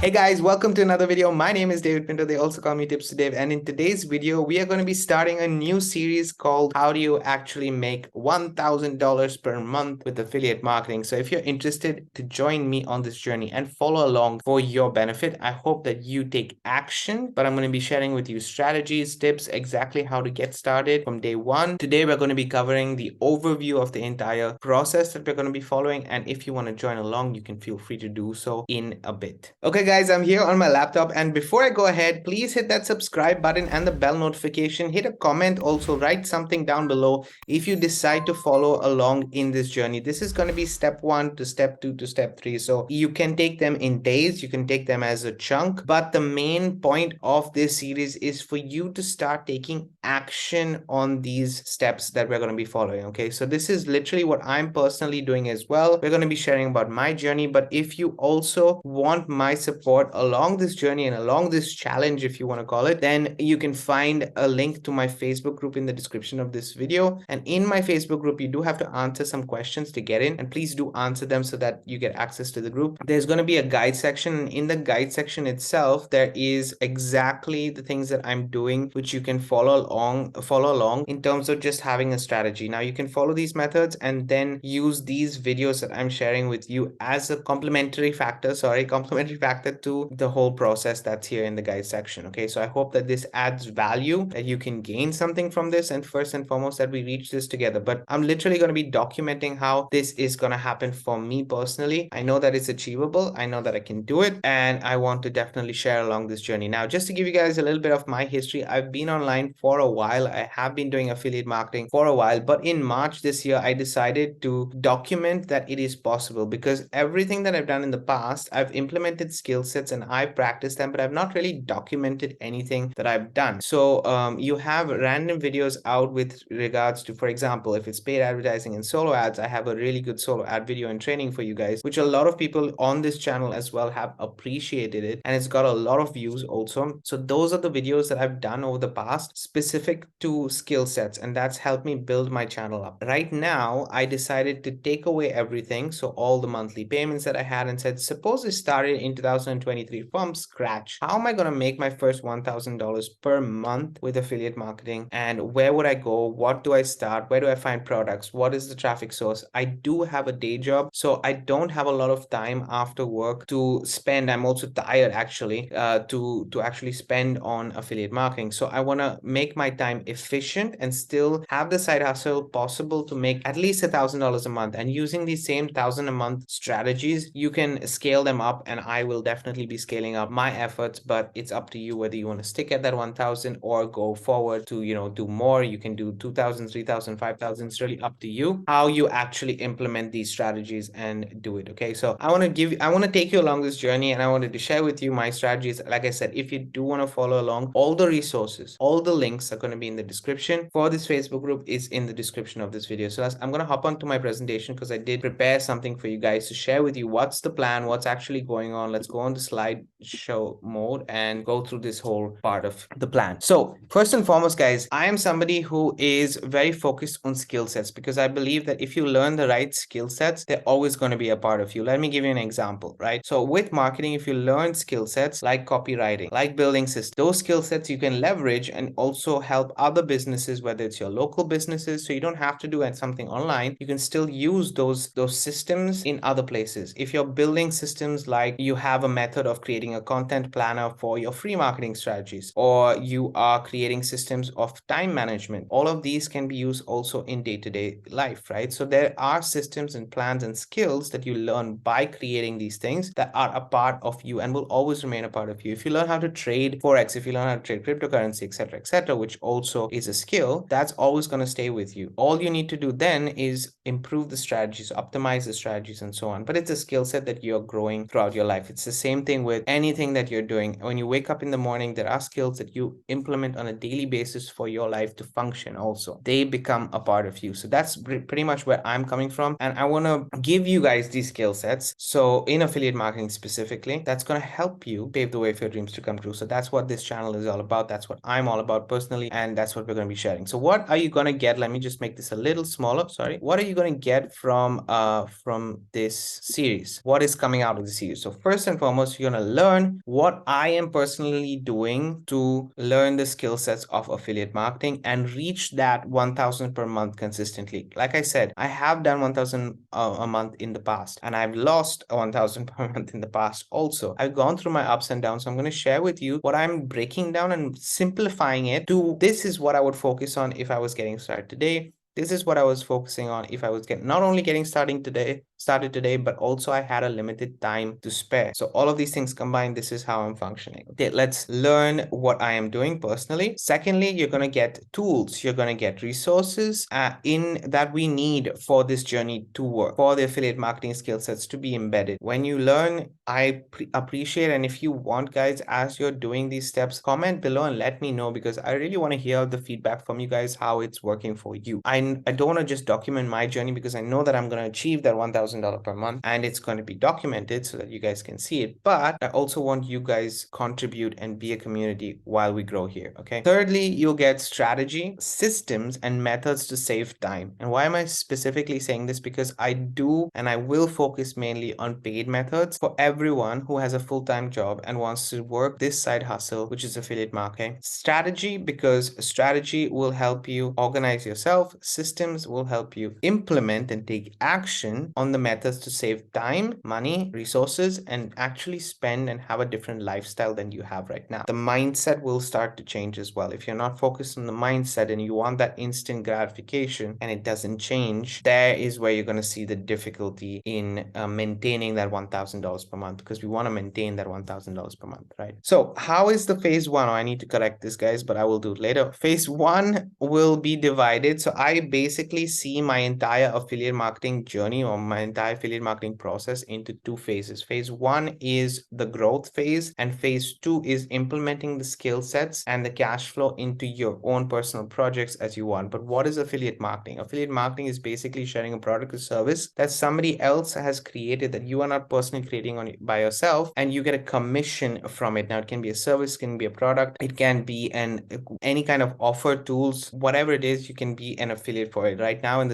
Hey guys, welcome to another video. My name is David Pinto. They also call me Tips to Dave. And in today's video, we are going to be starting a new series called How Do You Actually Make $1,000 per month with affiliate marketing. So if you're interested to join me on this journey and follow along for your benefit, I hope that you take action. But I'm going to be sharing with you strategies, tips, exactly how to get started from day one. Today, we're going to be covering the overview of the entire process that we're going to be following. And if you want to join along, you can feel free to do so in a bit. Okay, guys, I'm here on my laptop, and before I go ahead, please hit that subscribe button and the bell notification. Hit a comment, also write something down below if you decide to follow along in this journey. This is going to be step 1 to step 2 to step 3, so you can take them in days, you can take them as a chunk, but the main point of this series is for you to start taking action on these steps that we're going to be following. Okay, so this is literally what I'm personally doing as well. We're going to be sharing about my journey, but if you also want my support along this journey and along this challenge, if you want to call it, then you can find a link to my Facebook group in the description of this video. And in my Facebook group, you do have to answer some questions to get in, and please do answer them so that you get access to the group. There's going to be a guide section, and in the guide section itself, there is exactly the things that I'm doing, which you can follow along in terms of just having a strategy. Now you can follow these methods and then use these videos that I'm sharing with you as a complementary factor to the whole process that's here in the guide section. Okay, so I hope that this adds value, that you can gain something from this, and first and foremost that we reach this together. But I'm literally going to be documenting how this is going to happen for me personally. I know that it's achievable, I know that I can do it, and I want to definitely share along this journey. Now, just to give you guys a little bit of my history, I've been online for a while. I have been doing affiliate marketing for a while, but in March this year I decided to document that it is possible, because everything that I've done in the past, I've implemented skill sets and I've practiced them, but I've not really documented anything that I've done. So you have random videos out with regards to, for example, if it's paid advertising and solo ads, I have a really good solo ad video and training for you guys, which a lot of people on this channel as well have appreciated it, and it's got a lot of views also. So those are the videos that I've done over the past specific to skill sets, and that's helped me build my channel up. Right now, I decided to take away everything, so all the monthly payments that I had, and said, suppose I started in 2023 from scratch. How am I going to make my first $1,000 per month with affiliate marketing? And where would I go? What do I start? Where do I find products? What is the traffic source? I do have a day job, so I don't have a lot of time after work to spend. I'm also tired actually to actually spend on affiliate marketing. So I want to make my time efficient and still have the side hustle possible to make at least $1,000 a month. And using these same 1,000 a month strategies, you can scale them up, and I will definitely be scaling up my efforts. But it's up to you whether you want to stick at that 1,000 or go forward to, do more. You can do 2,000, 3,000, 5,000. It's really up to you how you actually implement these strategies and do it. Okay, so I want to take you along this journey, and I wanted to share with you my strategies. Like I said, if you do want to follow along, all the resources, all the links are going to be in the description. For this Facebook group is in the description of this video. So I'm going to hop onto my presentation, because I did prepare something for you guys to share with you. What's the plan? What's actually going on? Let's go on to slideshow mode and go through this whole part of the plan. So first and foremost, guys, I am somebody who is very focused on skill sets, because I believe that if you learn the right skill sets, they're always going to be a part of you. Let me give you an example, right? So with marketing, if you learn skill sets like copywriting, like building systems, those skill sets you can leverage and also help other businesses, whether it's your local businesses. So you don't have to do something online. You can still use those systems in other places. If you're building systems, like you have a method of creating a content planner for your free marketing strategies, or you are creating systems of time management, all of these can be used also in day-to-day life, right? So there are systems and plans and skills that you learn by creating these things that are a part of you and will always remain a part of you. If you learn how to trade forex, if you learn how to trade cryptocurrency, etc., which also is a skill, that's always going to stay with you. All you need to do then is improve the strategies, optimize the strategies, and so on. But it's a skill set that you're growing throughout your life. It's the same thing with anything that you're doing. When you wake up in the morning, there are skills that you implement on a daily basis for your life to function also. They become a part of you. So that's pretty much where I'm coming from. And I want to give you guys these skill sets. So in affiliate marketing specifically, that's going to help you pave the way for your dreams to come true. So that's what this channel is all about. That's what I'm all about personally. And that's what we're going to be sharing. So what are you going to get? Let me just make this a little smaller. Sorry. What are you going to get from this series? What is coming out of the series? So first and foremost, foremost, you're going to learn what I am personally doing to learn the skill sets of affiliate marketing and reach that 1,000 per month consistently. Like I said, I have done 1,000 a month in the past, and I've lost 1,000 per month in the past also. I've gone through my ups and downs. So I'm going to share with you what I'm breaking down and simplifying it to this is what I would focus on if I was getting started today. This is what I was focusing on if I was not only getting started today, but also I had a limited time to spare. So all of these things combined, this is how I'm functioning. Okay, let's learn what I am doing personally. Secondly, you're going to get tools. You're going to get resources in that we need for this journey to work, for the affiliate marketing skill sets to be embedded. When you learn, I appreciate, and if you want, guys, as you're doing these steps, comment below and let me know, because I really want to hear the feedback from you guys, how it's working for you. I don't want to just document my journey, because I know that I'm going to achieve that $1,000 per month and it's going to be documented so that you guys can see it. But I also want you guys contribute and be a community while we grow here. Okay. Thirdly, you'll get strategy, systems, and methods to save time. And why am I specifically saying this? Because I do and I will focus mainly on paid methods for everyone who has a full-time job and wants to work this side hustle, which is affiliate marketing. Strategy, because strategy will help you organize yourself. Systems will help you implement and take action on the methods to save time, money, resources, and actually spend and have a different lifestyle than you have right now. The mindset will start to change as well. If you're not focused on the mindset and you want that instant gratification and it doesn't change, there is where you're going to see the difficulty in maintaining that $1,000 per month, because we want to maintain that $1,000 per month, right? So how is the phase one? Oh, I need to correct this, guys, but I will do it later. Phase one will be divided. So I basically see my entire affiliate marketing journey or my entire affiliate marketing process into two phases. Phase one is the growth phase, and phase two is implementing the skill sets and the cash flow into your own personal projects as you want. But what is affiliate marketing? Affiliate marketing is basically sharing a product or service that somebody else has created that you are not personally creating on by yourself, and you get a commission from it. Now, it can be a service, it can be a product, it can be any kind of offer, tools, whatever it is, you can be an affiliate for it. Right now in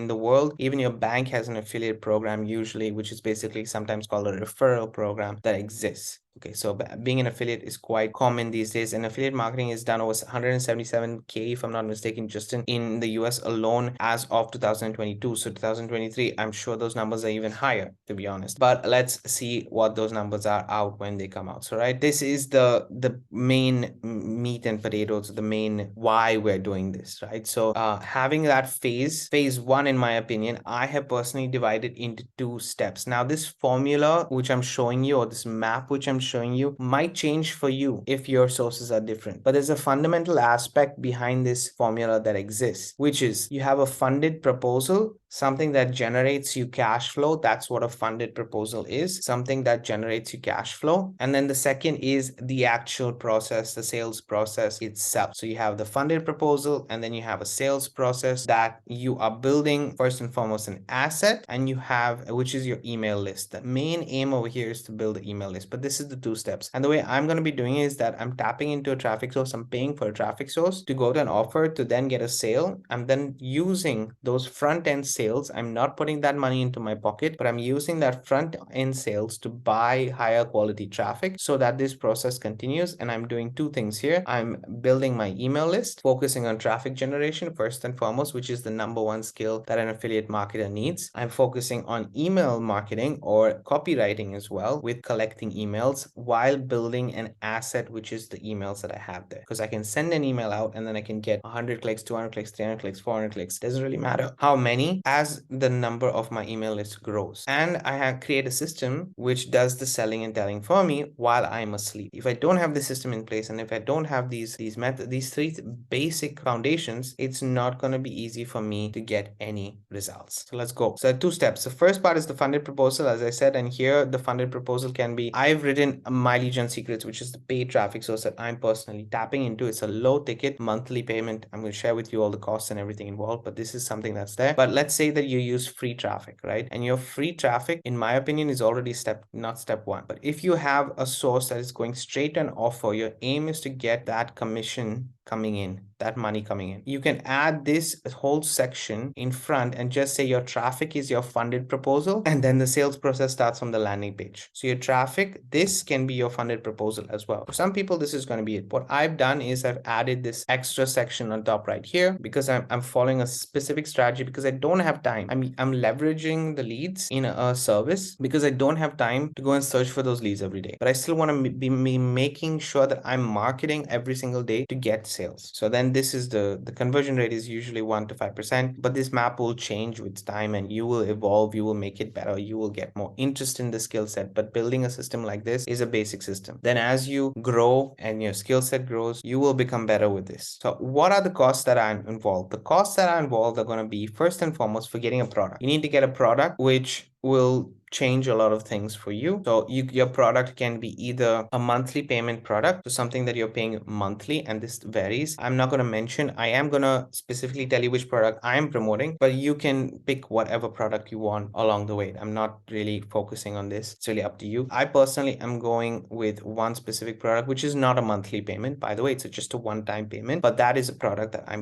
the world, even your bank has an affiliate program usually, which is basically sometimes called a referral program that exists. Okay, so being an affiliate is quite common these days, and affiliate marketing is done over 177K, if I'm not mistaken, just in the US alone as of 2022. So 2023, I'm sure those numbers are even higher, to be honest. But let's see what those numbers are out when they come out. So, right, this is the main meat and potatoes, the main why we're doing this, right? So having that phase one, in my opinion, I have personally divided into two steps. Now, this formula which I'm showing you, or this map which I'm showing you, might change for you if your sources are different. But there's a fundamental aspect behind this formula that exists, which is you have a funded proposal, something that generates you cash flow. That's what a funded proposal is, something that generates you cash flow. And then the second is the actual process, the sales process itself. So you have the funded proposal, and then you have a sales process that you are building first and foremost an asset, and you have, which is your email list. The main aim over here is to build an email list, but this is the two steps. And the way I'm going to be doing it is that I'm tapping into a traffic source. I'm paying for a traffic source to go to an offer to then get a sale. I'm then using those front end sales. I'm not putting that money into my pocket, but I'm using that front end sales to buy higher quality traffic so that this process continues. And I'm doing two things here. I'm building my email list, focusing on traffic generation first and foremost, which is the number one skill that an affiliate marketer needs. I'm focusing on email marketing or copywriting as well, with collecting emails while building an asset, which is the emails that I have there, because I can send an email out and then I can get 100 clicks, 200 clicks, 300 clicks, 400 clicks. Doesn't really matter how many, as the number of my email list grows. And I have created a system which does the selling and telling for me while I'm asleep. If I don't have the system in place, and if I don't have these methods, these three basic foundations, it's not going to be easy for me to get any results. So let's go. So two steps. The first part is the funded proposal, as I said, and here the funded proposal can be, I've written My Lead Gen Secrets, which is the paid traffic source that I'm personally tapping into. It's a low ticket monthly payment. I'm going to share with you all the costs and everything involved, but this is something that's there. But let's say that you use free traffic, right? And your free traffic, in my opinion, is already not step one. But if you have a source that is going straight to an offer, your aim is to get that commission coming in, that money coming in. You can add this whole section in front and just say your traffic is your funded proposal, and then the sales process starts from the landing page. So your traffic, this can be your funded proposal as well. For some people, this is going to be it. What I've done is I've added this extra section on top right here because I'm following a specific strategy because I don't have time. I'm leveraging the leads in a service because I don't have time to go and search for those leads every day. But I still want to be making sure that I'm marketing every single day to get sales. So then this is the conversion rate is usually 1 to 5%, but this map will change with time and you will evolve, you will make it better, you will get more interest in the skill set. But building a system like this is a basic system. Then as you grow and your skill set grows, you will become better with this. So what are the costs that are involved? The costs that are involved are going to be, first and foremost, for getting a product. You need to get a product which will change a lot of things for you. So your product can be either a monthly payment product, so something that you're paying monthly, and this varies. I'm not going to mention, I am going to specifically tell you which product I am promoting, but you can pick whatever product you want along the way. I'm not really focusing on this. It's really up to you. I personally am going with one specific product, which is not a monthly payment. By the way, it's just a one-time payment, but that is a product that I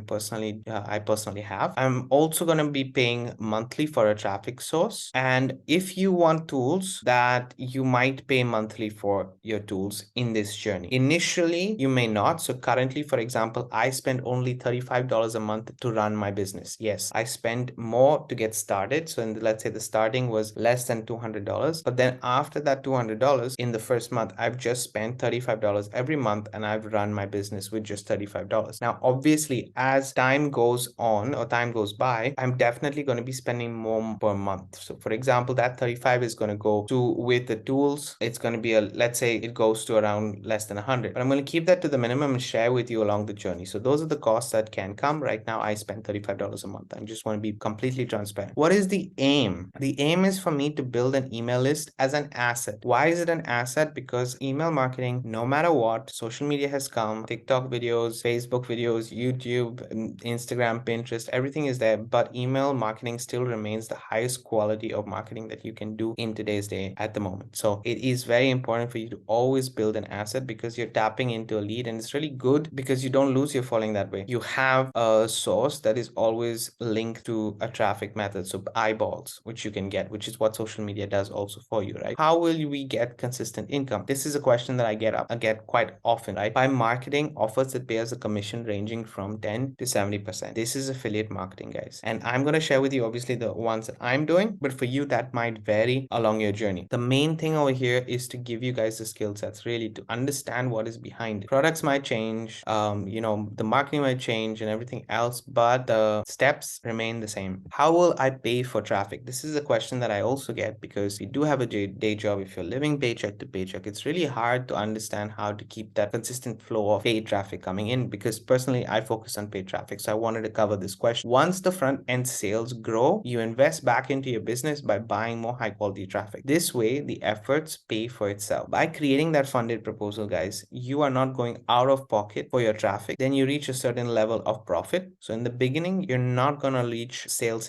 personally have. I'm also going to be paying monthly for a traffic source. And if you want tools, that you might pay monthly for your tools in this journey. Initially, you may not. So currently, for example, I spend only $35 a month to run my business. Yes, I spend more to get started. So let's say the starting was less than $200, but then after that $200 in the first month, I've just spent $35 every month and I've run my business with just $35. Now, obviously, as time goes on or time goes by, I'm definitely going to be spending more per month. So for example, that 35 is going to go to, with the tools, it's going to be let's say it goes to around less than 100, but I'm going to keep that to the minimum and share with you along the journey. So those are the costs that can come. Right now, I spend $35 a month. I just want to be completely transparent. What is the aim? The aim is for me to build an email list as an asset. Why is it an asset? Because email marketing, no matter what, social media has come, TikTok videos, Facebook videos, YouTube, Instagram, Pinterest, everything is there, but email marketing still remains the highest quality of marketing that you can do in today's day at the moment. So it is very important for you to always build an asset because you're tapping into a lead, and it's really good because you don't lose your following that way. You have a source that is always linked to a traffic method, so eyeballs, which you can get, which is what social media does also for you, right? How will we get consistent income? This is a question that I get quite often, right? By marketing offers that pay us a commission ranging from 10 to 70%. This is affiliate marketing, guys, and I'm going to share with you obviously the ones that I'm doing, but for you that might vary along your journey. The main thing over here is to give you guys the skill sets, really to understand what is behind it. Products might change, the marketing might change and everything else, but the steps remain the same. How will I pay for traffic? This is a question that I also get because you do have a day job. If you're living paycheck to paycheck, it's really hard to understand how to keep that consistent flow of paid traffic coming in, because personally I focus on paid traffic. So I wanted to cover this question. Once the front end sales grow, you invest back into your business by buying more high quality traffic. This way, the efforts pay for itself. By creating that funded proposal, guys, you are not going out of pocket for your traffic. Then you reach a certain level of profit. So in the beginning, you're not going to reach sale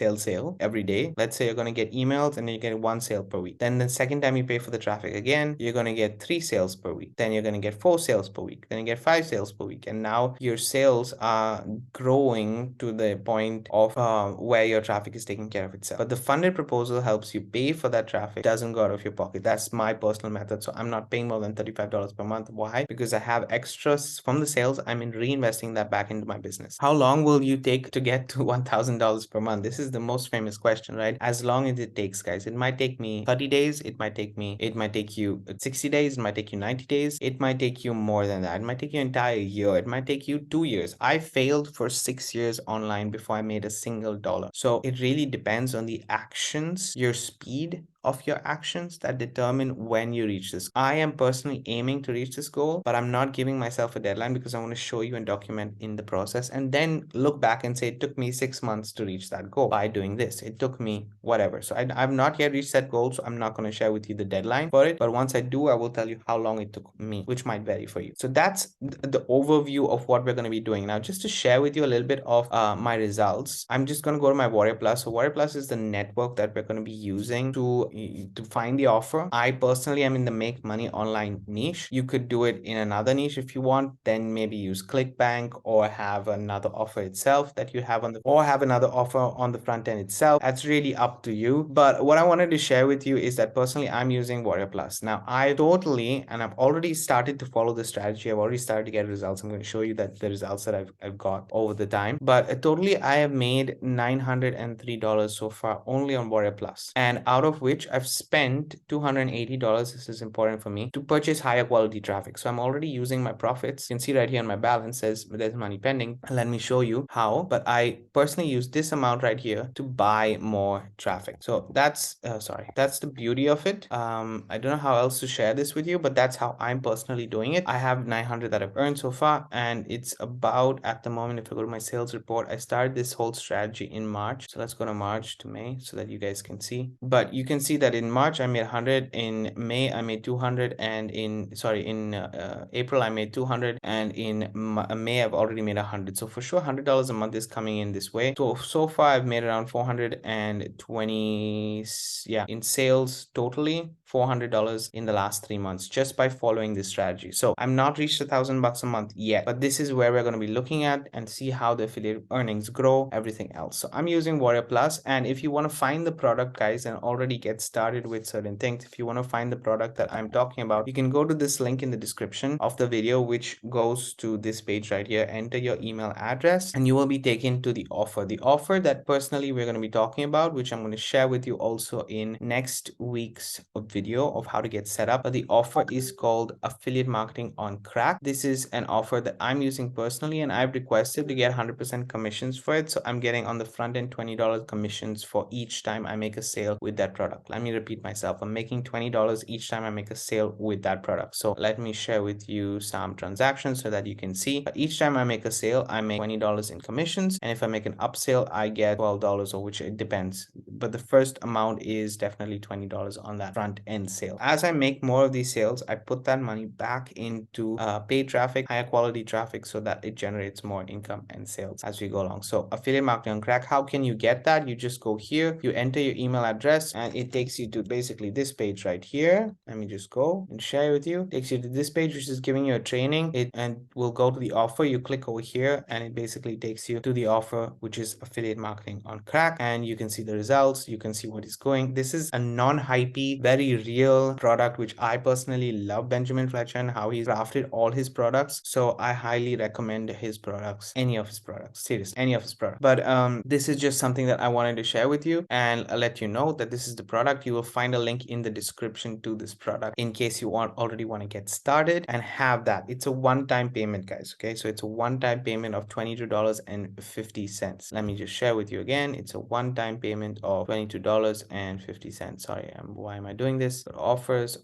every day. Let's say you're going to get emails and you get 1 sale per week. Then the second time you pay for the traffic again, you're going to get 3 sales per week. Then you're going to get 4 sales per week. Then you get 5 sales per week. And now your sales are growing to the point of where your traffic is taking care of itself. But the funded proposal helps you pay for that traffic, doesn't go out of your pocket. That's my personal method. So I'm not paying more than $35 per month. Why? Because I have extras from the sales. I'm reinvesting that back into my business. How long will you take to get to $1,000 per month? This is the most famous question, right? As long as it takes, guys. It might take me 30 days. It might take you 60 days. It might take you 90 days. It might take you more than that. It might take you an entire year. It might take you 2 years. I failed for 6 years online before I made a single dollar. So it really depends on the actions, your speed of your actions that determine when you reach this. I am personally aiming to reach this goal, but I'm not giving myself a deadline because I want to show you and document in the process and then look back and say it took me 6 months to reach that goal by doing this. It took me whatever. So I've not yet reached that goal, so I'm not going to share with you the deadline for it. But once I do, I will tell you how long it took me, which might vary for you. So that's the overview of what we're going to be doing. Now, just to share with you a little bit of my results, I'm just going to go to my Warrior Plus. So Warrior Plus is the network that we're going to be using to to find the offer. I personally am in the make money online niche. You could do it in another niche if you want, then maybe use ClickBank or have another offer itself that you have on the, or have another offer on the front end itself. That's really up to you. But what I wanted to share with you is that personally I'm using Warrior Plus. Now I've already started to follow the strategy. I've already started to get results. I'm going to show you that the results that I've got over the time. But totally I have made $903 so far only on Warrior Plus, and out of which I've spent $280. This is important for me, to purchase higher quality traffic. So I'm already using my profits. You can see right here on my balance says there's money pending. Let me show you how. But I personally use this amount right here to buy more traffic. So that's that's the beauty of it. I don't know how else to share this with you, but that's how I'm personally doing it. I have 900 that I've earned so far, and it's about, at the moment, if I go to my sales report, I started this whole strategy in March. So let's go to March to May so that you guys can see. But you can see that in March I made 100, in May I made 200, and in April I made 200, and in May I've already made 100. So for sure $100 a month is coming in this way. So far I've made around 420, yeah, in sales totally. $400 in the last 3 months just by following this strategy. So I'm not reached $1,000 a month yet, but this is where we're going to be looking at and see how the affiliate earnings grow, everything else. So I'm using Warrior Plus, and if you want to find the product, guys, and already get started with certain things, if you want to find the product that I'm talking about, you can go to this link in the description of the video, which goes to this page right here. Enter your email address and you will be taken to the offer that personally we're going to be talking about, which I'm going to share with you also in next week's video of how to get set up. But the offer is called Affiliate Marketing on Crack. This is an offer that I'm using personally, and I've requested to get 100% commissions for it. So I'm getting on the front end $20 commissions for each time I make a sale with that product. Let me repeat myself. I'm making $20 each time I make a sale with that product. So let me share with you some transactions so that you can see. But each time I make a sale, I make $20 in commissions, and if I make an upsell, I get $12, or which it depends. But the first amount is definitely $20 on that front end sale. As I make more of these sales, I put that money back into paid traffic, higher quality traffic, so that it generates more income and sales as we go along. So affiliate marketing on crack, how can you get that? You just go here, you enter your email address, and it takes you to basically this page right here. Let me just go and share with you. It takes you to this page, which is giving you a training. And will go to the offer. You click over here and it basically takes you to the offer, which is affiliate marketing on crack, and you can see the results. You can see what is going. This is a non-hypey, very real product, which I personally love Benjamin Fletcher and how he's crafted all his products. So I highly recommend his products, any of his products, seriously, any of his products. But this is just something that I wanted to share with you and let you know that this is the product. You will find a link in the description to this product in case you already want to get started and have that. It's a one-time payment, guys. Okay, so it's a one-time payment of $22.50. Let me just share with you again. It's a one-time payment of $22.50. Sorry, why am I doing this? But offers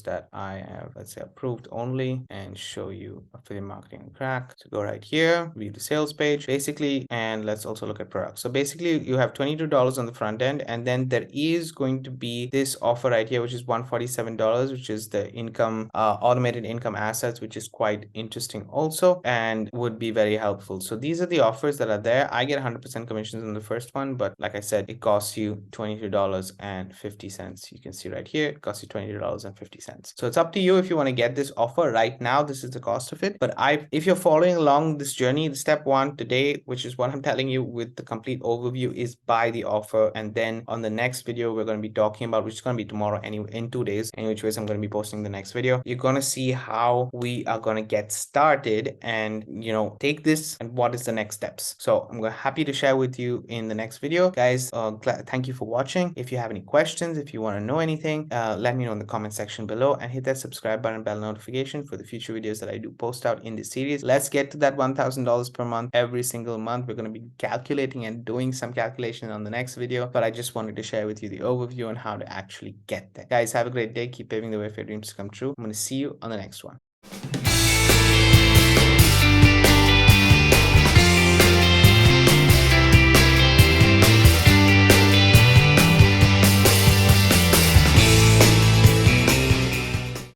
that I have, let's say, approved only, and show you affiliate marketing on crack. So go right here, view the sales page basically, and let's also look at products. So basically you have $22 on the front end, and then there is going to be this offer right here, which is $147, which is the income, automated income assets, which is quite interesting also and would be very helpful. So these are the offers that are there. I get 100% commissions on the first one, but like I said, it costs you $22.50. You can see right here, it costs you $22.50. So it's up to you if you want to get this offer right now. This is the cost of it. But if you're following along this journey, the step one today, which is what I'm telling you with the complete overview, is buy the offer. And then on the next video, we're going to be talking about, which is going to be tomorrow, anyway, in 2 days, in which ways I'm going to be posting the next video. You're going to see how we are going to get started and, you know, take this and what is the next steps. So I'm happy to share with you in the next video, guys. Thank you for watching. If you have any questions, if you want to know anything, let me know in the comment section below, and hit that subscribe button, bell notification for the future videos that I do post out in this series. Let's get to that $1,000 per month every single month. We're going to be calculating and doing some calculation on the next video, but I just wanted to share with you the overview on how to actually get there. Guys, have a great day. Keep paving the way for your dreams to come true. I'm going to see you on the next one.